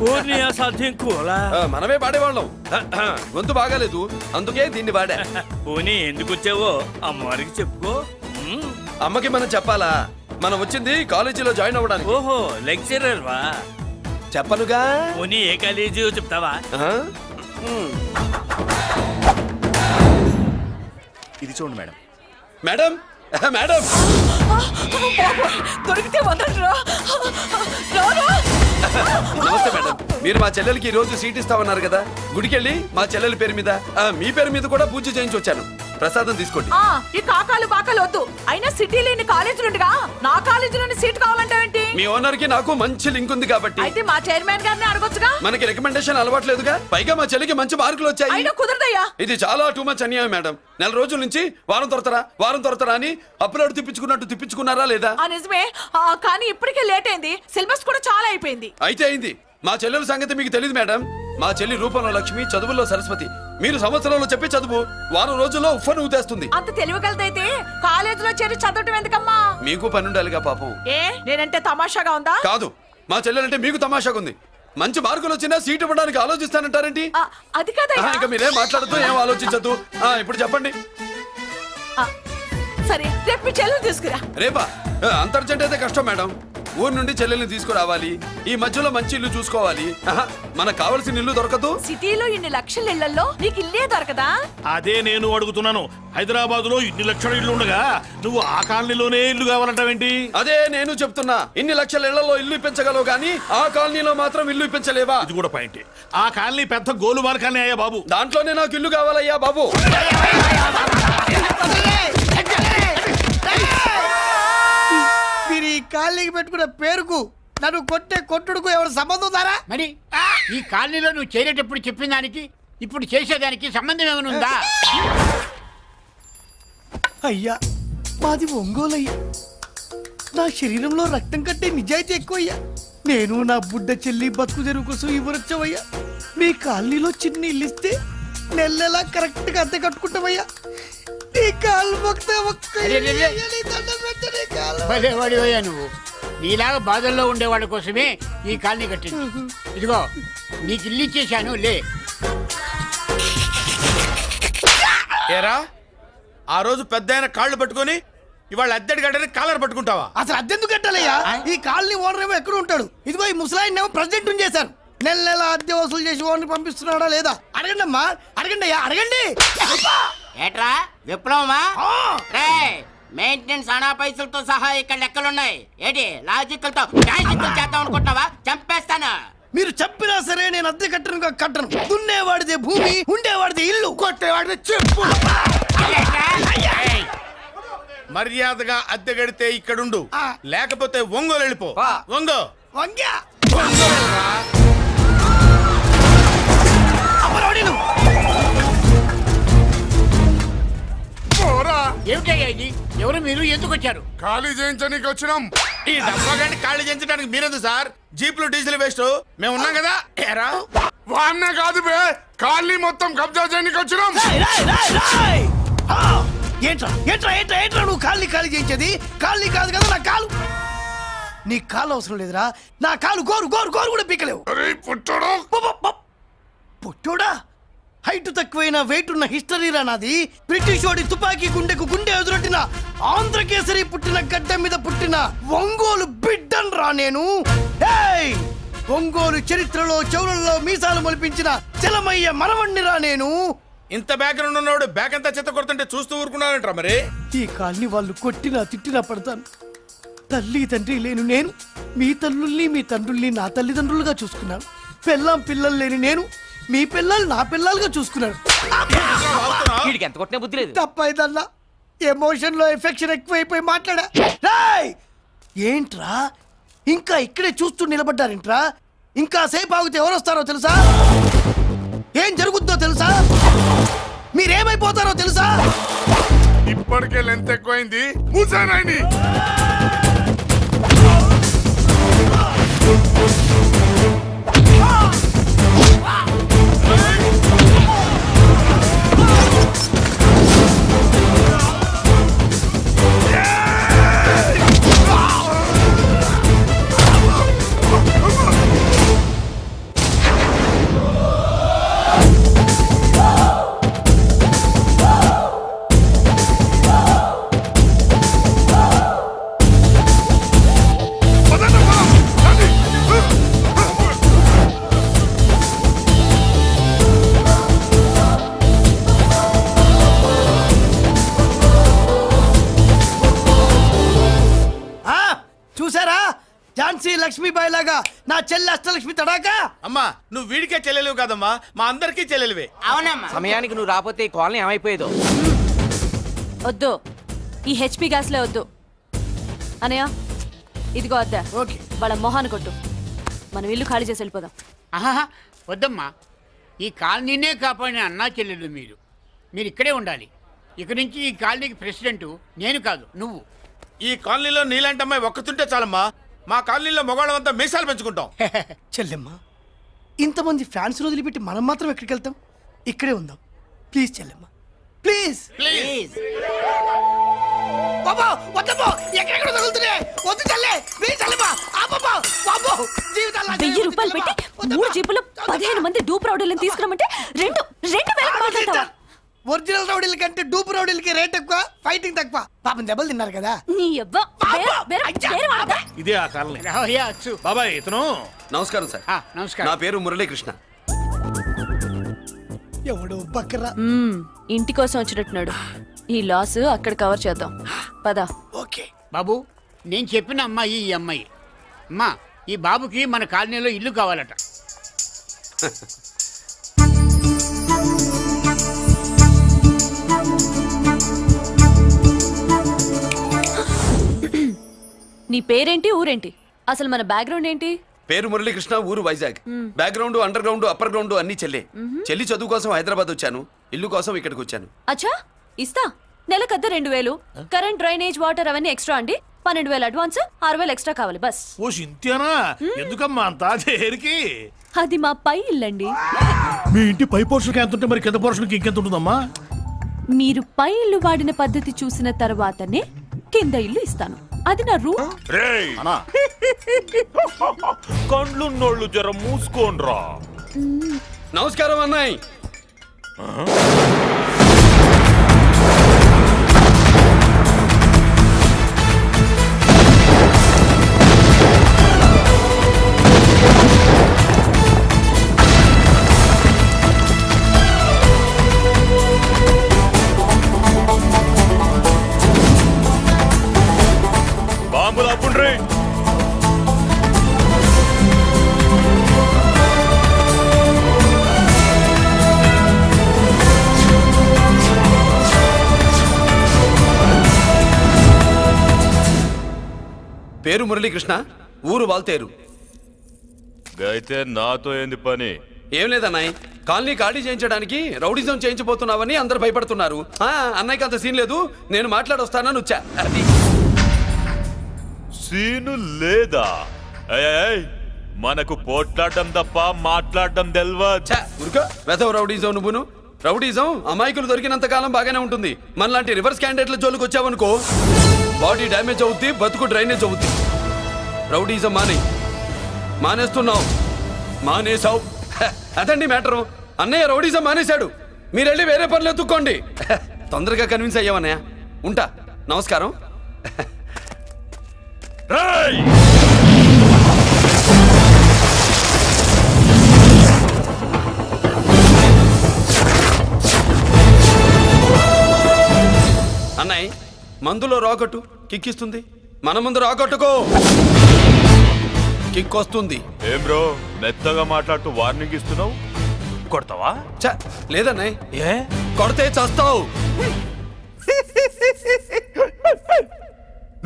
ఊరిని అసాధ్యం కూలా మనమే పాడేవాళ్ళం గొంతు బాగాలేదు అందుకే దీన్ని పాడా. పోనీ ఎందుకు వచ్చావో అమ్మవారికి చెప్పుకో. అమ్మకి మనం చెప్పాలా? మనం వచ్చింది కాలేజీలో జాయిన్ అవ్వడానికి. ఓహో లెక్చరర్ వా? చెప్పనుగా. పోనీ ఏ కాలేజీ చెప్తావా? ఇది చూడండి మేడం. మేడం మేడం దొరికితే వదలరా. నమస్తే మేడం. మీరు మా చెల్లెలకి ఈ రోజు సీట్ ఇస్తామన్నారు కదా, గుడికెళ్ళి మా చెల్లెల పేరు మీద మీ పేరు మీద కూడా పూజ చేయించి వచ్చాను. ప్రసాదం తీసుకోండి. ఈ కాకాలు బాకాలు వద్దు. అయినా సిటీలో ఇన్ని కాలేజీలు ఉండగా నా కాలేజీలోని సీట్ కావాలంటావేంటి? మీ ఓనర్ కి నాకు మంచి లింక్ ఉంది కాబట్టి. అయితే మా చైర్మన్ గారిని అడగొచ్చుగా. మనకి రికమెండేషన్ అలవాట్లేదుగా. పైగా మా చెల్లికి మంచి మార్కులు వచ్చాయి. అయినా కుదరదయ్యా. ఇది చాలా టూ మచ్ అన్యాయం మేడం. నెల రోజుల నుంచి వారం తొరతరా అని అప్లోడ్ తిప్పించుకున్నట్టు తిప్పించుకున్నారా లేదా? నిజమే. కానీ ఇప్పటికే లేట్ అయింది. సిలబస్ కూడా చాలా అయిపోయింది. అయితే అయింది. మా చెల్లెల సంగతి మీకు తెలియదు మేడం. మా చెల్లి రూపంలో లక్ష్మి, చదువుల్లో సరస్వతి. మీరు సంవత్సరంలో చెప్పే చదువు వారం రోజుల్లో ఉఫ్ఫను ఊదేస్తుంది. అంత తెలివిగలదైతే కాలేజీలో చేరి చదవటం ఎందుకమ్మా? మీకు పని ఉండాలిగా పాపం. నేనంటే తమాషాగా ఉందా? కాదు, మా చెల్లెలంటే మీకు తమాషాగా ఉంది. మంచి మార్కులు వచ్చినా సీట్ ఇవ్వడానికి ఆలోచిస్తానంటారేంటి? అది కాదయ్యా. ఇంకా మీరేం మాట్లాడుతూ ఏం ఆలోచించద్దు. ఇప్పుడు చెప్పండి. సరే రేపు మీ చెల్లెలు తీసుకురా. రేపా? అంత అర్జెంట్ అయితే కష్టం మేడం. ఊరు నుండి చెల్లెల్ని తీసుకురావాలి. ఈ మధ్యలో మంచి ఇల్లు చూసుకోవాలి. మనకు కావాల్సిన ఇల్లు దొరకదు. సిటీలో ఇన్ని లక్షల ఇళ్లలో నీకు ఇల్లే దొరకదా? అదే నేను అడుగుతున్నాను. హైదరాబాద్ లో ఇన్ని లక్షల ఇల్లు ఉండగా నువ్వు ఆ కాలనీలోనే ఇల్లు కావాలంటావేంటి? అదే నేను చెప్తున్నా. ఇన్ని లక్షల ఇళ్లలో ఇల్లు ఇప్పించగలవు గానీ ఆ కాలనీలో మాత్రం ఇల్లు ఇప్పించలేవా? ఇది కూడా పాయింట్. ఆ కాలనీ పెద్ద గోలుమార్ కాలనీ అయ్యా బాబు. దాంట్లోనే నాకు ఇల్లు కావాలయ్యా బాబు. మీరు ఈ కాలనీకి పెట్టుకున్న పేరుకు నన్ను కొట్టే కొట్టుడుకు ఎవరు సంబంధం ఉందారా? మరి ఈ కాలనీలో నువ్వు చేరేటప్పుడు చెప్పిన దానికి ఇప్పుడు చేసేదానికి సంబంధం ఏమైనా ఉందా? అయ్యా మాది ఒంగోలు అయ్యా. నా శరీరంలో రక్తం కట్టే నిజాయితీ ఎక్కువ అయ్యా. నేను నా బుడ్డ చెల్లి బతుకు తెరువు కోసం ఇవ్వరొచ్చావయ్యా. మీ కాలనీలో చిన్న ఇల్లు ఇస్తే నెలలా కరెక్ట్ గా అద్దె కట్టుకుంటామయ్యా. నీ కాలు భలేవాడివయ్యా నువ్వు. నీలాగా బాధల్లో ఉండేవాళ్ళ కోసమే ఈ కాలనీ కట్టింది. ఇదిగో నీకు ఇల్లు ఇచ్చేశాను లే. ఏరా ఆ రోజు పెద్ద కాళ్ళు పట్టుకొని ఇవాళ అద్దెడి గడ్డని కాలర్ పట్టుకుంటావా? అసలు అద్దెందుకు కట్టాలయ్యా? ఈ కాలనీ ఓనర్ ఏమో ఎక్కడ ఉంటాడు? ఇదిగో ఈ ముసలాయిని ఏమో ప్రెసిడెంట్ చేశారు. నెల నెల అద్దె వసూలు చేసి ఓనర్ పంపిస్తున్నాడా లేదా అడగండి అమ్మా. అడగండి అయ్యా అడగండి. ఏట్రా విప్లవమా? మెయింటెనెన్స్ అనా పైసలతో సహా ఇక్కడ లెక్కలున్నాయి. ఏంటి లాజికల్ తో చేద్దాం అనుకుంటున్నావా? చంపేస్తాను. మీరు చెప్పినా సరే నేను అద్దె కట్టను. దున్నేవాడిదే భూమి, ఉండేవాడిదే ఇల్లు, కొట్టేవాడిదే చెప్పు. మర్యాదగా అద్దె గడితే ఇక్కడుండు, లేకపోతే ఒంగోలు వెళ్ళిపో. వంగ్యా ఏమిటయ్యా ఇది? ఎవరు మీరు? ఎందుకు వచ్చారు? ఖాళీ చేయించడానికి వచ్చినాం. ఈ డబ్బా గండి ఖాళీ చేయించడానికి మీరెందు సార్? జీప్లు డీజిల్ వేస్ట్, మేము ఉన్నాం కదా. ఏరా వాన్న కాదు బే, ఖాళీ మొత్తం కబ్జా చేయడానికి వచ్చినాం. ఏంట్రా నువ్వు కాళ్ళని ఖాళీ చేయించేది? కాళ్ళని కాదు కదా నా కాలు. నీ కాలు అవసరం లేదురా. నా కాలు గోరు కూడా పీకలేవు. పుట్టోడా? హైట్ తక్కువైన వెయిట్ ఉన్న హిస్టరీరా నాది. బ్రిటిష్ వాడి తుపాకీ గుండెకు గుండె ఎదురొట్టిన ఆంధ్రకేసరి పుట్టిన గడ్డ మీద పుట్టిన ఒంగోలు బిడ్డన్ రా నేను. ఒంగోలు చరిత్రలో చౌరల్లో మీసాలు మొలిపించిన చలమయ్య మనవణ్ణిరా నేను. ఇంత బ్యాక్గ్రౌండ్ ఉన్నవాడు బ్యాక్ అంతా చెత్త కొడుతుంటే చూస్తూ ఊరుకున్నానంటారా? మరి ఈ కాల్ని వాళ్ళు కొట్టినా తిట్టినా పడతాను. తల్లి తండ్రి లేను నేను మీ తల్లుల్ని మీ తండ్రుల్ని నా తల్లిదండ్రులుగా చూసుకున్నాను. పెళ్ళాం పిల్లలు లేని నేను మీ పిల్లలు నా పిల్లలుగా చూసుకున్నాను. తప్పైదల్లా ఎమోషన్ లో ఎఫెక్షన్ ఎక్కువైపోయి మాట్లాడా. ఏంట్రా ఇంకా ఇక్కడే చూస్తూ నిలబడ్డారేంట్రా? ఇంకా సేపు ఆగితే ఎవరు వస్తారో తెలుసా? ఏం జరుగుద్దో తెలుసా? మీరేమైపోతారో తెలుసా? ఇప్పటికే లెంత్ ఎక్కువైంది. మూసానాయని బాయ్ లాగా నా చెల్లి అష్టలక్ష్మి తడాకా అమ్మా నువ్వు వీడికే చెల్లెలివి కాదమ్మా మా అందరికీ చెల్లెలివే. అవునమ్మా. సమయానికి నువ్వు రాకపోతే ఈ కాలనీ ఏమైపోయేదో. వద్దు, ఈ హెచ్పి గ్యాస్లే వద్దు. అనయ్య ఇదిగో అద్దా, ఓకే వాళ్ళ మొహాన్ని కొట్టు. మనం ఇల్లు ఖాళీ చేసి వెళ్ళిపోదాం. ఆహా, వద్దమ్మా. ఈ కాలనీనే కాపాడిన అన్నా చెల్లెలు మీరు ఇక్కడే ఉండాలి. ఇక నుంచి ఈ కాలనీకి ప్రెసిడెంట్ నేను కాదు, నువ్వు. ఈ కాలనీలో నీలాంటి అమ్మాయి ఒక్కతుంటే చాలమ్మా. మా కాలనీలో మగవాళ్ళంతా మీసాలు పెంచుకుంటాం. చెల్లెమ్మ, ఇంతమంది ఫ్యాన్స్ వదిలిపెట్టి మనం మాత్రం ఎక్కడికి వెళ్తాం? ఇక్కడే ఉందాం ప్లీజ్ చెల్లెమ్మ, ప్లీజ్. ప్లీజ్. బాబా వద్దమ్మా, ఎక్కడెక్కడ తగులుతున్నాయి, వద్దు చెల్లె, ప్లీజ్ చెల్లెమ్మ, ఆపమ్మా, బాబో, జీవితాల్లో 1000 రూపాయలు పెట్టి 3 జీపులు 15 మంది డూప్ రౌడీలను తీసుకురమ్మంటే 2,000 మాట్లాడతావా? ఒరిజినల్ రౌడీల కంటే డూప్ రౌడీలకి రేట్ ఎక్కువ, ఫైటింగ్ తక్కువ. పాపం దెబ్బలు తిన్నారు కదా. నీ యవ్వ, వేరే వాడదా? ఇదే ఆ కాలనీ. రావయ్యా, అచ్చు. బాబాయ్ ఇతను. నమస్కారం సార్. నమస్కారం. నా పేరు మురళీకృష్ణ. ఎవడు బక్కరా. ఇంటి కోసం వచ్చినట్టున్నాడు. ఈ లాస్ అక్కడ కవర్ చేద్దాం, పదా. ఓకే బాబు, నేను చెప్పిన అమ్మాయి ఈ అమ్మాయి. అమ్మా, ఈ బాబుకి మన కాలనీలో ఇల్లు కావాలట. నీ పేరేంటి, ఊరేంటి, అసలు మన బ్యాక్గ్రౌండ్ ఏంటి? పేరు మురళీకృష్ణ, ఊరు Vizag. Background, under ground, upper ground అన్ని చెల్లి. చెల్లి చదువు కోసం హైదరాబాద్ వచ్చాను, ఇల్లు కోసం ఇక్కడికి వచ్చాను. అచ్చా, ఇస్తా. నెలకద్ద 2000, కరెంట్, డ్రైనేజ్, వాటర్ అవన్నీ ఎక్స్ట్రా అండి. 12,000 అడ్వాన్స్, 6,000 ఎక్స్ట్రా కావాలి బస్. ఓ సింత్యానా, ఎందుకమ్మా అంత దేనికి? అది మా పై ఇల్లండి. మీ ఇంటి పై పోర్షన్కి ఎంత ఉంటే మరి కింద పోర్షన్కి ఇంకెంత ఉంటుందమ్మా? మీరు పై ఇల్లు వాడిన పద్ధతి చూసిన తర్వాతనే కింద ఇల్లు ఇస్తాను. అది నా రూమ్. అన్నా కండ్లు నోళ్ళు జర మూసుకోండ్రా. నమస్కారం అన్నాయ్. బాంబులు అప్పుండ్రీ. పేరు మురళీకృష్ణ, ఊరు వాల్తేరు. అయితే నాతో ఏంది పని? ఏం లేదన్నాయ్, కాలనీ ఖాళీ చేయించడానికి రౌడిజం చేయించబోతున్నావని అందరు భయపడుతున్నారు. అన్నయ్యకి అంత సీన్ లేదు, నేను మాట్లాడొస్తానని వచ్చా. అది సీను లేదా? ఏయ్, మనకు పోట్లాడడం తప్ప మాట్లాడడం తెల్వా. ఉరుకో, వెధవ రౌడీజం నువ్వును. రౌడీజం అమాయకులు దొరికినంత కాలం బాగానే ఉంటుంది. మనలాంటి రివర్స్ క్యాండిడేట్ల జోలికి వచ్చావనుకో, బాడీ డ్యామేజ్ అవుద్ది, బతుకు డ్రైనేజ్ అవుద్ది. రౌడీజం మానేస్తున్నావు, మానేసావు. అదండి మ్యాటరు. అన్నయ్య రౌడీజం మానేశాడు, మీరెళ్ళి వేరే పనులు ఎత్తుక్కోండి. తొందరగా కన్విన్స్ అయ్యావన్నయ్య. ఉంటా, నమస్కారం. రేయ్! అన్నయ్య, మందులో రాకట్టు కిక్కిస్తుంది, మన ముందు రాకట్టుకో, కిక్ వస్తుంది. ఏం బ్రో మెత్తగా మాట్లాడుతూ వార్నింగ్ ఇస్తున్నావు? కొడతావా? లేదన్నయ్య, ఏ కొడితే చస్తావు.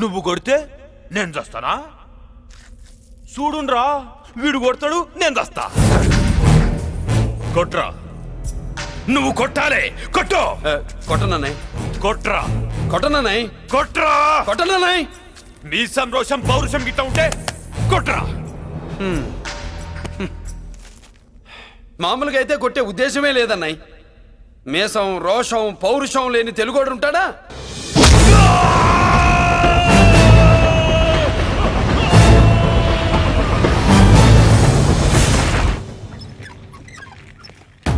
నువ్వు కొడితే నేను చస్తానా? చూడుండ్రా, వీడు కొడతాడు, నేను చస్తా. కొట్రా, నువ్వు కొట్టాలి. కొట్టు. కొట్టనన్నయ్య, కొట్రా, కొట్టనన్నయ్య, కొట్రా, కొట్టనన్నయ్య. నీ సంతోషం పౌరుషం గిట్ట ఉంటే కొట్రా. మామూలుగా అయితే కొట్టే ఉద్దేశమే లేదన్నయ్య. మేషం, రోషం, పౌరుషం లేని తెలుగోడు ఉంటాడా?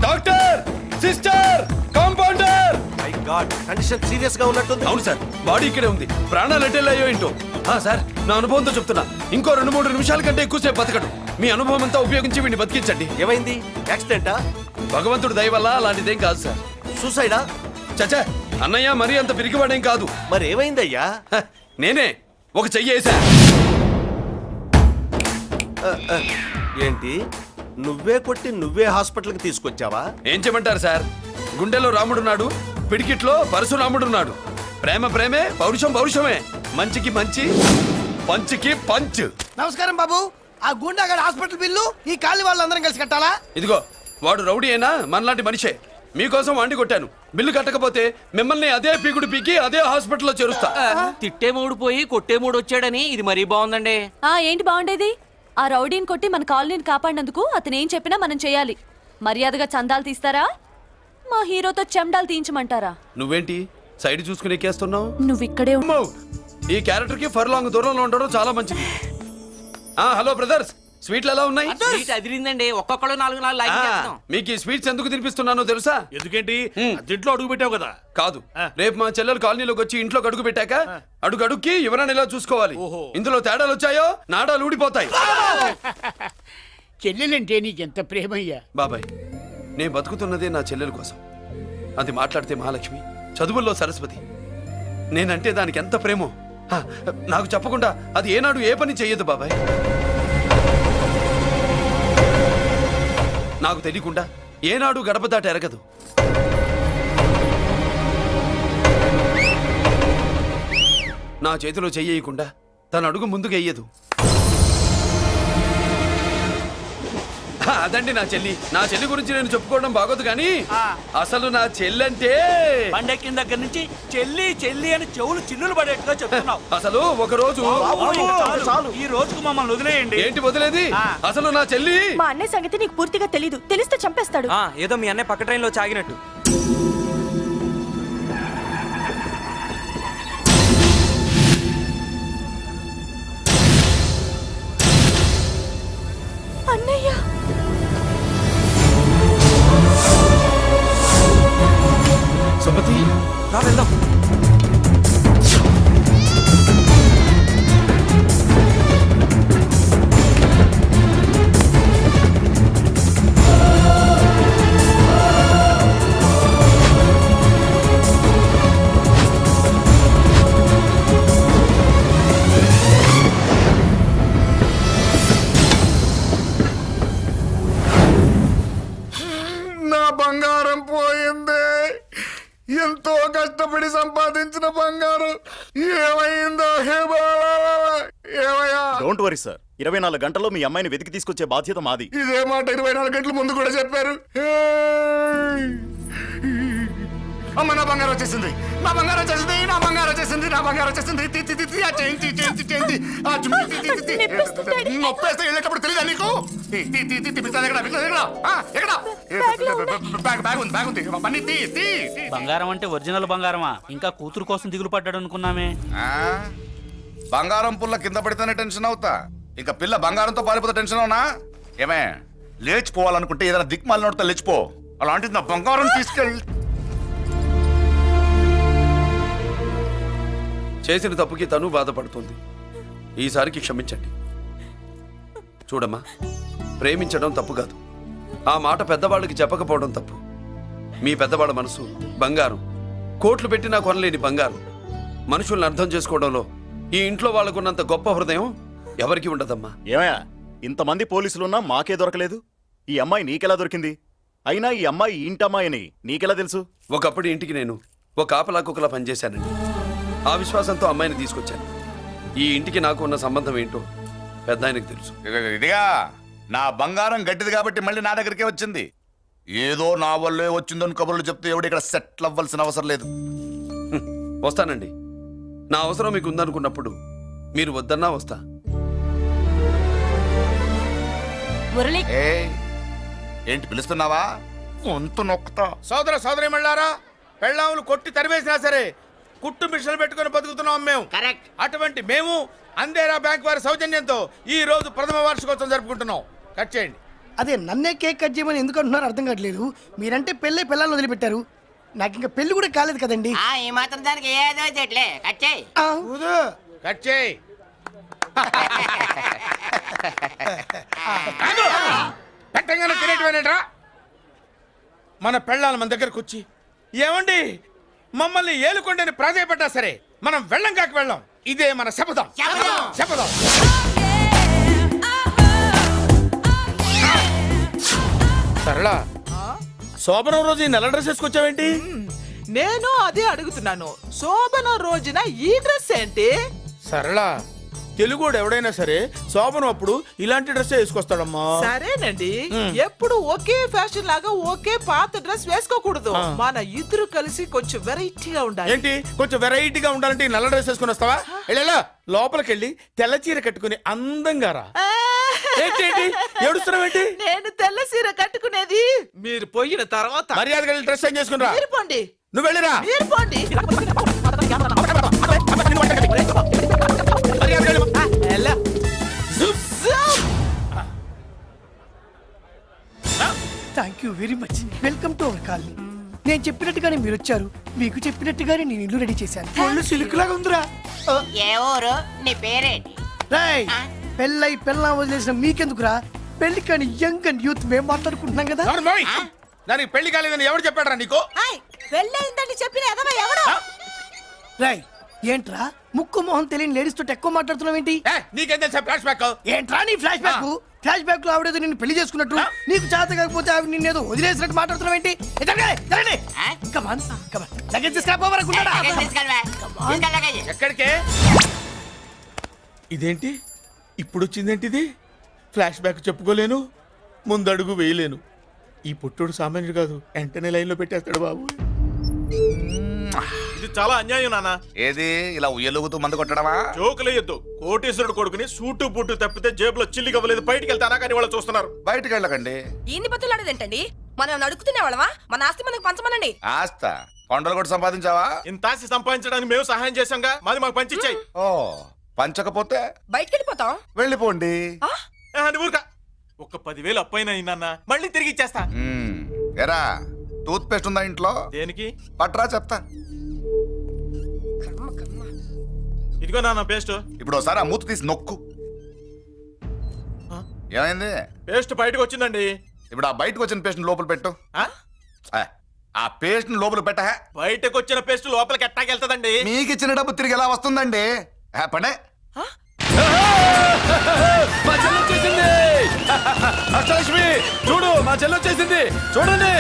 Doctor, sister, compounder. My God, condition serious గా ఉన్నట్టుంది. అవును సార్, బాడీ ఇక్కడే ఉంది, ప్రాణాలు ఎట్టెళ్ళాయో ఏంటో. సార్, నా అనుభవంతో చెప్తున్నా, ఇంకో 2-3 నిమిషాల కంటే ఎక్కువసేపు బతకడు. మీ అనుభవం అంతా ఉపయోగించి వీడిని బతికించండి. ఏమైంది? యాక్సిడెంటా? భగవంతుడు దయ వల్ల అలాంటిదేం కాదు సార్. సూసైడా? చచ్చా, అన్నయ్య మరీ అంత పిరికివాడేం కాదు. మరి ఏమైందయ్యా? నేనే ఒక చెయ్యి వేసా. ఏంటి నువ్వే కొట్టి నువ్వే హాస్పిటల్కి తీసుకొచ్చావా? ఏం చేయమంటారు సార్? గుండెలో రాముడున్నాడు, పిడికిట్లో పరశురాముడున్నాడు. ప్రేమ ప్రేమే, పౌరుషం పౌరుషమే. మంచికి మంచి, పంచికి పంచ్. నమస్కారం బాబు. ఆ గుండాగడ్ హాస్పిటల్ బిల్లు ఈ కాలి వాళ్ళందరం కలిసి కట్టాలా? ఇదిగో వాడు రౌడీ అయినా మనలాంటి మనిషే. మీకోసం వండి కొట్టాను. బిల్లు కట్టకపోతే మిమ్మల్ని అదే పీకుడు పీకి అదే హాస్పిటల్లో చేరుస్తా. తిట్టే మూడు పోయి కొట్టే మూడు వచ్చాడని ఇది మరీ బాగుందండి. ఏంటి బాగుండేది? ఆ రౌడీని కొట్టి మన కాలనీని కాపాడినందుకు అతను ఏం చెప్పినా మనం చేయాలి. మర్యాదగా చందాలు తీస్తారా, మా హీరోతో చెండాలు తీయించమంటారా? నువ్వేంటి సైడ్ చూసుకుని ఎక్కేస్తున్నావు? నువ్విక్కడే అమ్మో! ఈ క్యారెక్టర్ కి ఫర్ లాంగ్ దూరంలో ఉండడం చాలా మంచిది. హలో బ్రదర్స్, స్వీట్లు ఎలా ఉన్నాయి? సీట్ అదిరిందండి. ఒక్కొక్కడు 4 లైక్ చేస్తాం. మీకు ఈ స్వీట్స్ ఎందుకు తినిపిస్తున్నానో తెలుసా? ఎందుకేంటి దీంట్లో అడుగు పెట్టావు కదా. కాదు, రేపు మా చెల్లెలు కాలనీలోకి వచ్చి ఇంట్లో అడుగు పెట్టాక అడుగు అడుక్కి ఎవరైనా ఇలా చూసుకోవాలి. ఇందులో తేడాలు వచ్చాయో నాడాలు ఊడిపోతాయి. చెల్లెలంటే నీకెంత ప్రేమయ్యా. బాబాయ్, నేను బతుకుతున్నదే నా చెల్లెల కోసం. అది మాట్లాడితే మహాలక్ష్మి, చదువుల్లో సరస్వతి. నేనంటే దానికి ఎంత ప్రేమో నాకు చెప్పకుండా అది ఏనాడు ఏ పని చెయ్యదు బాబాయ్. నాకు తెలియకుండా ఏనాడు గడప దాట ఎరగదు. నా చేతిలో చెయ్యకుండా తన అడుగు ముందుకు వెయ్యదు. అదండి నా చెల్లి. నా చెల్లి గురించి నేను చెప్పుకోవడం బాగోదు కానీ అసలు నా చెల్లి అంటే పండక్కిన దగ్గర నుంచి చెల్లి చెల్లి అని చెవులు చిల్లులు పడేట్టుగా చెప్తున్నావు. అసలు ఒక రోజు ఈ రోజుకు మమ్మల్ని వదిలేయండి. ఏంటి వదిలేది? అసలు నా చెల్లి మా అన్నయ్య సంగతి నీకు పూర్తిగా తెలీదు. తెలిస్తే చంపేస్తాడు. ఏదో మీ అన్నయ్య పక్క ట్రైన్లో చాగినట్టు. అన్నయ్య సుమతి, రా వెళ్దాం. నా బంగారం పోయింది. ఎంతో కష్టపడి సంపాదించిన బంగారం ఏమైందో హే బాబా, ఏమయ్యా? డోంట్ వరీ సార్, 24 గంటల్లో మీ అమ్మాయిని వెతికి తీసుకొచ్చే బాధ్యత మాది. ఇదే మాట 24 గంటల ముందు కూడా చెప్పారు. అమ్మ, నా బంగారం వచ్చేసింది, నా బంగారం వచ్చేసింది, నా బంగారం వచ్చేసింది, నా బంగారం వచ్చేసింది. నొప్పేస్తే వెళ్ళేటప్పుడు తెలియదా నీకు? బ్యాగ్ ఉంది పని తీ. బంగారం అంటే ఒరిజినల్ బంగారమా? ఇంకా కూతురు కోసం దిగులు పడ్డాడు అనుకున్నామే. బంగారం పుల్ల కింద పడితేనే టెన్షన్ అవుతా, ఇంకా పిల్ల బంగారంతో పారిపోతే టెన్షన్ అవునా? ఏమే, లేచిపోవాలనుకుంటే ఏదైనా దిక్మాల నోడితే లేచిపో. అలాంటిది నా బంగారం తీసుకెళ్ళి. చేసిన తప్పుకి తను బాధపడుతుంది. ఈసారికి క్షమించండి. చూడమ్మా, ప్రేమించడం తప్పు కాదు. ఆ మాట పెద్దవాళ్ళకి చెప్పకపోవడం తప్పు. మీ పెద్దవాళ్ళ మనసు బంగారం, కోట్లు పెట్టినా కొనలేని బంగారం. మనుషుల్ని అర్థం చేసుకోవడంలో ఈ ఇంట్లో వాళ్ళకున్నంత గొప్ప హృదయం ఎవరికి ఉండదమ్మా. ఏమయ్యా, ఇంతమంది పోలీసులున్నా మాకే దొరకలేదు. ఈ అమ్మాయి నీకెలా దొరికింది? అయినా ఈ అమ్మాయి ఇంటమ్మాయి అని నీకెలా తెలుసు? ఒకప్పుడు ఇంటికి నేను ఒక కాపలా కుక్కలా పనిచేశానండి. ఆ విశ్వాసంతో అమ్మాయిని తీసుకొచ్చాను. ఈ ఇంటికి నాకు ఉన్న సంబంధం ఏంటో పెద్ద ఆయనకు తెలుసు. ఇదిగా నా బంగారం గట్టిది కాబట్టి మళ్ళీ నా దగ్గరికే వచ్చింది. ఏదో నా వల్లే వచ్చిందని కబుర్లు చెప్తే ఎవడు ఇక్కడ సెటిల్ అవ్వాల్సిన అవసరం లేదు. వస్తానండి. నా అవసరం మీకు ఉందనుకున్నప్పుడు మీరు వద్దన్నా వస్తా. మురళి, ఏంటి పిలుస్తున్నావా? గొంతు నొక్కుతా. సోదర సోదరి మళ్ళారా, పెళ్ళాములు కొట్టి తరివేసినా సరే కుట్టు మిషన్లు పెట్టుకుని బతుకుతున్నాం మేము. కరెక్ట్. అటువంటి మేము అందేరా బ్యాంక్ వారి సౌజన్యంతో ఈ రోజు ప్రథమ వార్షికోత్సవం జరుపుకుంటున్నాం. కట్ చేయండి. అదే నన్నే కేక్ కట్ చేయమని ఎందుకు అంటున్నారో అర్థం కావట్లేదు. మీరంటే పెళ్ళై పిల్లల్ని వదిలిపెట్టారు, నాకు ఇంకా పెళ్లి కూడా కాలేదు కదండి. ఈ మాత్రం దానికి ఏదో చెట్లే కట్ చేయి. కట్ చేయి. పెట్టంగానే తినేటివేనేట్రా? మన పెళ్ళాలు మన దగ్గరకు వచ్చి ఏమండి మమ్మల్ని ఏలుకొండని ప్రాధాయపడ్డా సరే మనం వెళ్ళం కాక వెళ్ళం. ఇదే మన శపథం. శపథం. సరళ శోభనం రోజు ఈ నల్ల డ్రెస్ వేసుకొచ్చావేంటి? నేను అదే అడుగుతున్నాను. శోభన రోజున ఈ డ్రెస్ ఏంటి? సరళ తెలుగుడు ఎవడైనా సరే శోభనం అప్పుడు ఇలాంటి డ్రెస్ వేసుకొస్తాడమ్మా. సరేనండి, ఎప్పుడు ఒకే ఫ్యాషన్ లాగా ఒకే పాత డ్రెస్ వేసుకోకూడదు. మన ఇద్దరు కలిసి కొంచెం వెరైటీగా ఉండాలి. ఏంటి కొంచెం వెరైటీగా ఉండాలంటే ఈ నల్ల డ్రెస్ వేసుకొని వస్తావా? వెళ్ళా లోపలికి వెళ్ళి తెల్ల చీర కట్టుకుని అందంగా రా. ఏంటి ఏడుస్తున్నావేంటి? నేను తెల్ల సీర కట్టుకునేది మీరు పోయిన తర్వాత. మర్యాదగా వెళ్ళి డ్రెస్ చేంజ్ చేసుకుని రా. మీరు పోండి. నువ్వు వెళ్ళిరా. మీరు పోండి. మర్యాదగా వెళ్ళి. ఎలా? Thank you very much. Welcome to our colony. నేను చెప్పినట్టుగానే మీరు వచ్చారు, మీకు చెప్పినట్టుగానే నేను ఇల్లు రెడీ చేశాను. ఒళ్ళు సిల్క్ లాగా ఉందిరా. ఏ ఊరు? నీ పేరేంటి? రాయ్ పెళ్ళై పెళ్ళం వదిలేసిన మీకెందుకురా? పెళ్లి కాని యంగ్ అండ్ యూత్ మేము మాట్లాడుకుంటున్నాం కదా. నోర్మోయ్. దానికి పెళ్లి కాలేదని ఎవరు చెప్పాడరా నీకు? పెళ్ళయిందని చెప్పిన ఎదవ ఎవడు? రాయ్ ఏంట్రా ముక్కు మొహం తెలియని లేడీస్ తోటి ఎక్కువ మాట్లాడుతున్నావు ఏంటి? నీకేం తెలుసా ఫ్లాష్ బ్యాక్? ఏంట్రా నీ ఫ్లాష్ బ్యాక్? ఫ్లాష్ బ్యాక్ లో ఆవిడేదో నిన్ను పెళ్లి చేసుకున్నట్టు, నీకు చేత కాకపోతే ఆవిడ నిన్నేదో వదిలేసినట్టు మాట్లాడుతున్నావు ఏంటి? ఎక్కడికే? ఇదేంటి ఇప్పుడు వచ్చిందేంటి? ఇది ఫ్లాష్ బ్యాక్ చెప్పుకోలేను, ముందడుగు వేయలేను. ఈ పుట్టుడు సామాన్యుడు కాదు, వెంటనే లైన్ లో పెట్టేస్తాడు బాబు. ఇది చాలా అన్యాయం నాన్న. ఏది ఇలా ఉయ్యలుగుతూ మందు కొట్టడమా? జోకులేయొద్దు. కోటేశ్వరుడు కొడుకుని సూటు బుట్టు తప్పితే జేబులో చిల్లి కవ్వలేదు, బయటికి వెళ్తానా కానీ వాళ్ళు చూస్తున్నారు. బయటకు వెళ్ళకండి. ఈయన్ని బతులాడేదేంటండి? మనం నడుకుతునే వాళ్ళమా? మన ఆస్తి మనకు పంచమనండి. ఆస్త కొండలు కూడా సంపాదించావా? ఇంత ఆస్తి సంపాదించడానికి మేము సహాయం చేశాంగా, మాది మాకు పంచిచ్చాయి. ఓ పంచకపోతే బయటికి వెళ్ళిపోతాం. వెళ్ళిపోండి. ఊరుక. ఒక 10,000 అప్పైనా నాన్న, మళ్ళీ తిరిగి ఇచ్చేస్తా. ఎరా టూత్ పేస్ట్ ఉందా ఇంట్లో? దేనికి? పట్రా చెప్తా. ఇదిగో నాన్న పేస్ట్. ఇప్పుడు ఒకసారి ఆ మూత తీసి నొక్కు. ఏమైంది? పేస్ట్ బయటకు వచ్చిందండి. ఇప్పుడు ఆ బయటకు వచ్చిన పేస్ట్ లోపల పెట్టు. ఆ? ఆ పేస్ట్ లోపల పెట్ట. బయటకు వచ్చిన పేస్ట్ లోపలికి ఎట్టాకెళ్తదండి? మీకు ఇచ్చిన డబ్బు తిరిగి ఎలా వస్తుందండి? పడే మా చెల్లి వచ్చేసింది. అష్టలక్ష్మి చూడు, మా చెల్లి వచ్చేసింది చూడండి.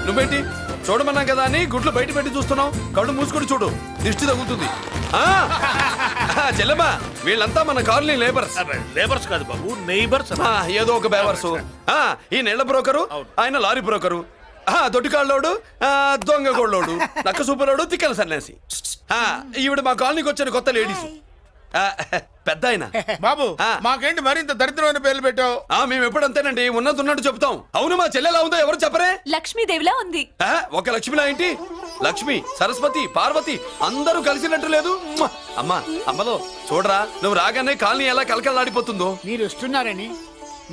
నువ్వేంటి చూడమన్నాం కదా అని గుడ్లు బయట పెట్టి చూస్తున్నావు? కళ్ళు మూసుకొని చూడు, దిష్టి తగ్గుతుంది. చెల్లెమ్మా వీళ్ళంతా మన కాలనీ లేబర్స్. లేబర్స్ కాదు బాబు, నైబర్స్. ఏదో ఒక బేవర్సు. ఈ నెల బ్రోకరు, ఆయన లారీ బ్రోకరు, దొడ్డికాళ్ళోడు, దొంగ గోళ్ళోడు, నక్క సూపరోడు, తిక్కల సన్యాసి. ఈవిడ మా కాలనీకి వచ్చిన కొత్త లేడీస్. పెద్ద ఆయన. బాబు మాకేంటి మరింత దరిద్రమైన పేర్లు పెట్టావు? మేము ఎప్పుడంతేనండి, ఉన్నది ఉన్నట్టు చెప్తాం. అవును, మా చెల్లెలా ఉందో ఎవరు చెప్పరే? లక్ష్మీదేవిలా ఉంది. ఒక లక్ష్మిలా ఏంటి? లక్ష్మి, సరస్వతి, పార్వతి అందరూ కలిసినట్టు లేదు. అమ్మా అమ్మలో చూడరా, నువ్వు రాగానే కాలనీ ఎలా కలకలాడిపోతుందో. మీరు వస్తున్నారని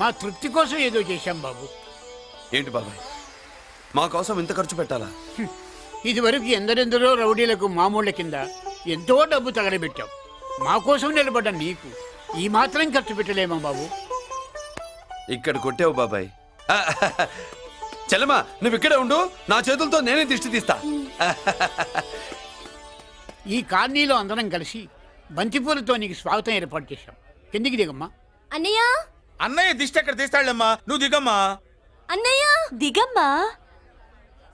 మా తృప్తి కోసం ఏదో చేశాం బాబు. ఏంటి బాబాయ్, మా కోసం ఇంత ఖర్చు పెట్టాలా? ఇదివరకు ఎందరెందరో రౌడీలకు మామూళ్ళ కింద ఎంతో డబ్బు తగలబెట్టాం. మా కోసం నిలబడ్డ నీకు ఈ మాత్రం ఖర్చు పెట్టలేమా బాబు? ఇక్కడ కొట్టావు బాబాయ్. చెల్లెమ్మా నువ్వు ఇక్కడే ఉండు, నా చేతులతో నేనే దిష్టి తీస్తా. ఈ కాలనీలో అందరం కలిసి బంతిపూలతో నీకు స్వాగతం ఏర్పాటు చేశాం. కిందికి దిగమ్మా. అన్నయ్య అన్నయ్య దిష్టి ఎక్కడ తీస్తాడమ్మా, నువ్వు దిగమ్మా. అన్నయ్య దిగమ్మా.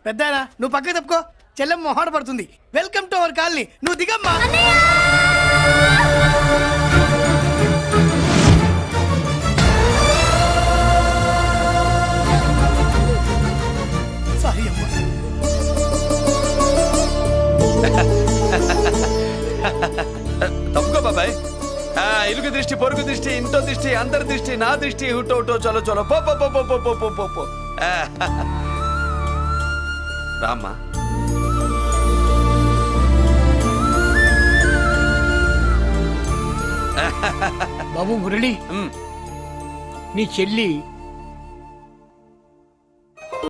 పెద్దాయనా నువ్వు పక్కకి తప్పుకో, చెల్లెమ్మ మొహాట పడుతుంది. వెల్కమ్ టు అవర్ కాలనీ, నువ్వు దిగమ్మా. సారీ అమ్మా. తప్పుకో బాబాయ్. ఇరుగు దృష్టి, పొరుగు దృష్టి, ఇంటో దృష్టి, అందరి దృష్టి, నా దృష్టి, హుటో హుటో చలో చలో పో పో పో పో పో పో పో పో. రామ్మా. బాబు మురళి, నీ చెల్లి